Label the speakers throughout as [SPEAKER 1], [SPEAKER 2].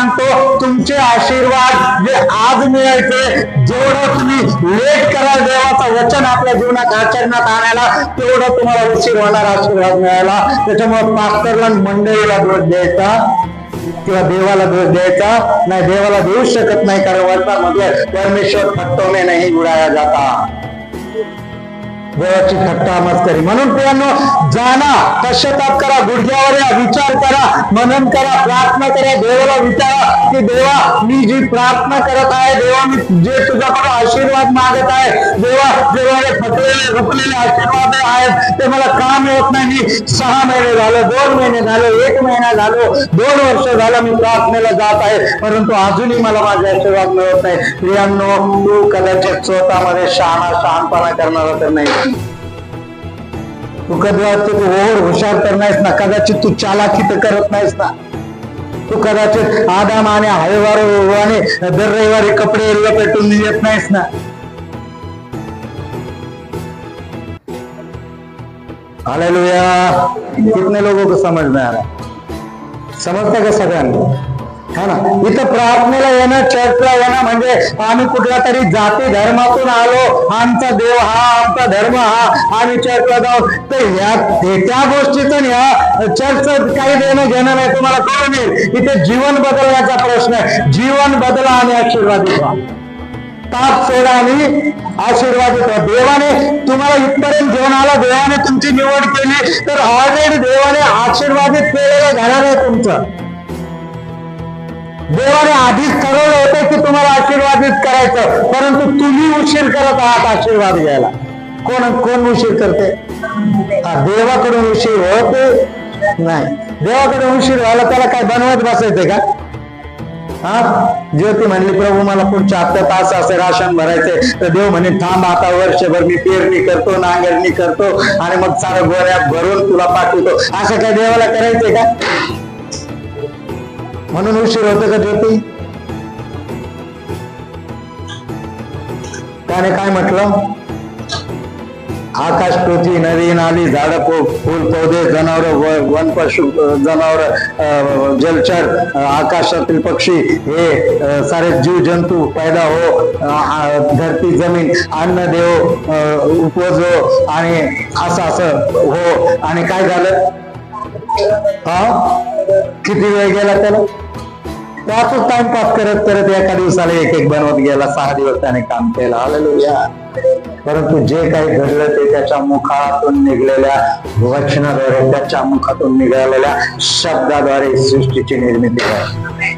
[SPEAKER 1] सांगतो, तुमचे आशीर्वाद जे आज मिळायचे, जेवढं तुम्ही लेट कराल देवाचं वचन आपल्या जीवनात आचरणात आणायला, तेवढं तुम्हाला उशीर होणार आशीर्वाद मिळायला. त्याच्यामुळे पास्टरला मंडळीला दोष द्यायचा किंवा देवाला दोष द्यायचा नाही, देवाला देऊ शकत नाही, कारण वर्षामध्ये परमेश्वर थट्टवणे नाही उडाया जाता, देवाची थट्टा मस्करी. म्हणून प्रियांनो, जाणा, पश्चाताप करा, गुडघ्यावर या, विचार करा, मनन करा, प्रार्थना करा, देवाला विचारा की देवा मी जी प्रार्थना करत आहे, देवा मी जे तुझ्याकडे आशीर्वाद मागत आहे, देवा जे माझे फटलेले रुपलेले आशीर्वाद आहेत ते मला का मिळत नाही. 6 महिने झालं, 2 महिने झाले, 1 महिना झालो, 2 वर्ष झालं मी प्रार्थनेला जात आहे, परंतु अजूनही मला माझे आशीर्वाद मिळत नाही. प्रियांनो, तू कदाचित स्वतःमध्ये शहाणपणा करणारा तर नाही, तू कधी वाटतो तू ओव्हर हुशार तर नाहीस ना, कदाचित तू चालाकी तर करत नाहीस ना, तू कदाचित आदाम आणि हवेवार दर रविवारी कपडे लपेटून येत नाहीस ना. हालेलुया. कितने लोगों को समझ में आ रहा है? समजतं का सगळ्यांना? है ना. इथं प्रार्थनेला येणं, चर्चला येणं म्हणजे आम्ही कुठल्या तरी जाती धर्मातून आलो, आमचा देव हा, आमचा धर्म हा, आम्ही चर्चला जाऊ, तर त्या गोष्टीतून या चर्चचं काही देणं घेणं नाही. तुम्हाला कळून येईल इथे जीवन बदलण्याचा प्रश्न आहे. जीवन बदला आणि आशीर्वादित व्हा, ताप सोडा आणि आशीर्वादित व्हा. देवाने तुम्हाला इथपर्यंत घेऊन आला, देवाने तुमची निवड केली, तर ऑलरेडी देवाने आशीर्वादित केलेलं घराणं आहे तुमचं. देवाने आधीच ठरवलं होतं की तुम्हाला आशीर्वादित करायचं, परंतु तुम्ही उशीर करत आहात आशीर्वाद घ्यायला. कोण उशीर करते? देवाकडून उशीर होत नाही. देवाकडून उशीर व्हायला त्याला काय बनवत बसायचंय का? ज्योती म्हणली प्रभू मला पुढच्या हप्त्यात असं राशन भरायचंय, तर देव म्हणे थांब आता वर्षभर मी पेरणी करतो, नांगरणी करतो आणि मग सारं गोऱ्यात भरून तुला पाठवतो. असं काय देवाला करायचंय का? म्हणून उशीर होतो का ज्योती? त्याने काय म्हटलं? आकाश पृथ्वी नदी नाली झाड फूल पौधे जनावर वन पशु जनावर जलचर आकाशातील पक्षी हे सारे जीव जंतू पैदा हो, धरती जमीन अन्न देव उपजो आणि असं हो. आणि काय झालं? किती वेळ गेला त्याला? त्यातच टाइमपास करत करत एका दिवसाला एक बनवत गेला. 6 दिवस त्याने काम केलं. हालेलुया. परंतु जे काही घडलं ते त्याच्या मुखातून निघलेल्या वचनाद्वारे, त्याच्या मुखातून निघालेल्या शब्दाद्वारे सृष्टीची निर्मिती आहे.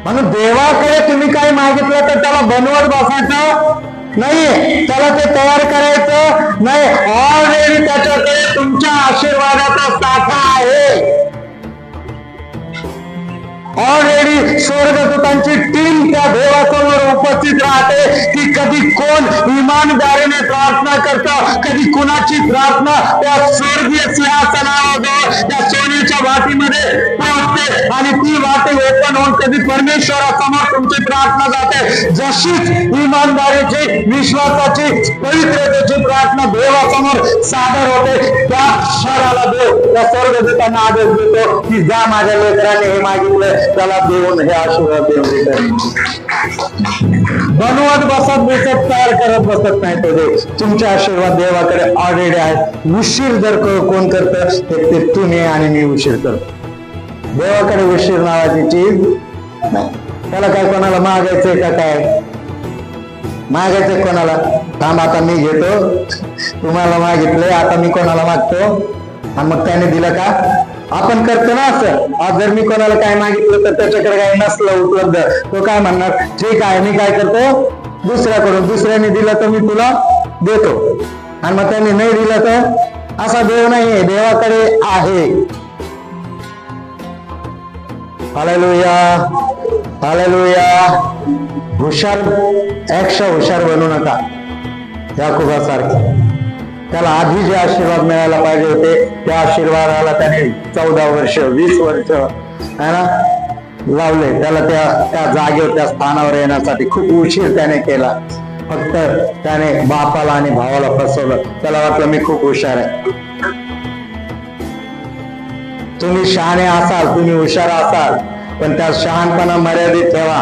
[SPEAKER 1] म्हणून देवाकडे तुम्ही काय मागितलं तर त्याला बनवत बसायचं नाहीये, त्याला ते तयार करायचं नाही. ऑलरेडी त्याच्याकडे तुमच्या आशीर्वादाचा साठा आहे. ऑलरेडी स्वर्गदूतांची टीम त्या देवासमोर उपस्थित राहते की कधी कोण इमानदारीने प्रार्थना करतं, कधी कुणाची प्रार्थना त्या स्वर्गीय सिंहासनावर त्या सोन्याच्या वाटीमध्ये पोहोचते आणि ती वाटी ओपन होऊन कधी परमेश्वरासमोर तुमची प्रार्थना जाते. जशीच इमानदारीची, विश्वासाची, पवित्रतेची प्रार्थना देवासमोर सादर होते, त्या क्षणाला देव त्या स्वर्गदूतांना आदेश देतो की जा माझ्या लेकराने हे मागितलं त्याला देऊन हे आशीर्वाद देऊन. बनवत बसत तयार करत बसत नाही तो देव. तुमचे आशीर्वाद देवाकडे ऑलरेडी आहेत. उशीर जर कोण करतं ते तुम्ही आणि मी उशीर करतो. देवाकडे उशीर नावाची चीज नाही. त्याला काय कोणाला मागायचंय का? काय मागायचंय कोणाला? थांब आता मी घेतो, तुम्हाला मागितलंय आता मी कोणाला मागतो आणि मग त्याने दिलं का? आपण करतो ना असं. आज जर मी कोणाला काय मागितलं तर त्याच्याकडे काही नसलं उपलब्ध, तो काय म्हणणार? ठीक आहे, मी काय करतो दुसऱ्याकडून, दुसऱ्याने दिलं तर मी तुला देतो, आणि मग त्याने नाही दिलं तर असा देव नाहीये. देवाकडे आहे. Hallelujah, hallelujah. हुशार, हुशार बनू नका याकोबासारखे. त्याला आधी जे आशीर्वाद मिळायला पाहिजे होते त्या आशीर्वादाला त्याने 14 वर्ष 20 वर्ष है ना लावले. त्याला त्या जागेवर, त्या स्थानावर येण्यासाठी खूप उशीर त्याने केला. फक्त त्याने बापाला आणि भावाला फसवलं. त्याला वाटलं मी खूप हुशार आहे. तुम्ही शहाणे असाल, तुम्ही हुशार असाल, पण त्या शहाणपणा मर्यादित ठेवा,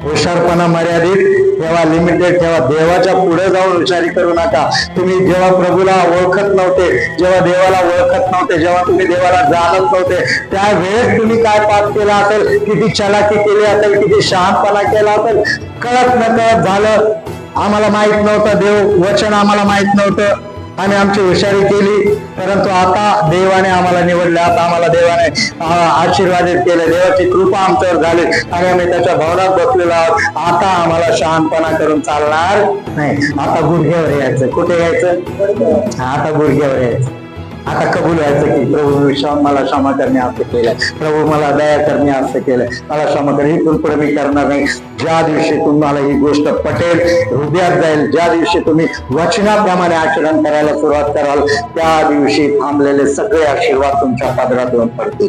[SPEAKER 1] हुशारपणा मर्यादित ठेवा, लिमिटेड ठेवा. देवाच्या पुढे जाऊन हुशारी करू नका. तुम्ही जेव्हा प्रभूला ओळखत नव्हते, जेव्हा देवाला ओळखत नव्हते, जेव्हा तुम्ही देवाला जाणत नव्हते, त्यावेळेस तुम्ही काय पाप केला असेल, किती चलाकी केली असेल, किती शहाणपणा केला असेल, कळत न कळत झालं. आम्हाला माहित नव्हतं, देव वचन आम्हाला माहित नव्हतं, आम्ही आमची हुशारी केली. परंतु आता देवाने आम्हाला निवडले, आता आम्हाला देवाने आशीर्वादित केले, देवाची कृपा आमच्यावर झाली आणि आम्ही त्याच्या भवनात बसलेलो आहोत. आता आम्हाला शहाणपणा करून चालणार नाही. आता गुडघ्यावर यायचं. कुठे यायचं? आता गुडघ्यावर यायचं. आता कबूल व्हायचं की प्रभू मला क्षमा करणे असं केलं, प्रभू मला दया करणे असं केलं, मला क्षमा कर. इथून पुढे मी करणार नाही. ज्या दिवशी तुम्हाला ही गोष्ट पटेल, हृदयात जाईल, ज्या दिवशी तुम्ही वचनाप्रमाणे आचरण करायला सुरुवात कराल, त्या दिवशी थांबलेले सगळे आशीर्वाद तुमच्या पदरात येऊन पडतील.